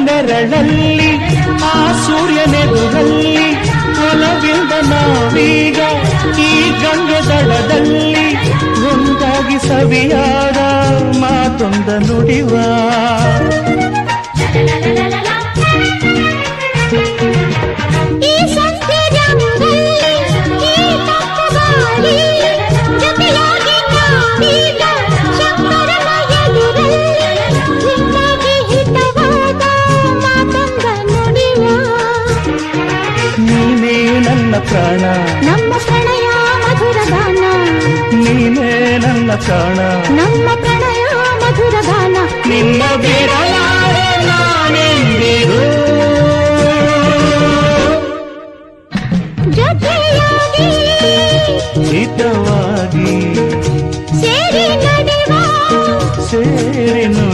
ನೆರಳಲ್ಲಿ ಆ ಸೂರ್ಯನೆದುರಲ್ಲಿ ಒಲವಿಂದ ನಾವೀಗ ಈ ಗಂಗೆ ದಡದಲ್ಲಿ ಒಂದಾಗಿ ಸವಿಯಾದ ಮಾತೊಂದ ನುಡಿವ ನೀನೇ ನನ್ನ ಪ್ರಾಣ ನಮ್ಮ ಪ್ರಣಯ ಮಧುರ ಗಾನ ನೀನೇ ನನ್ನ ಪ್ರಾಣ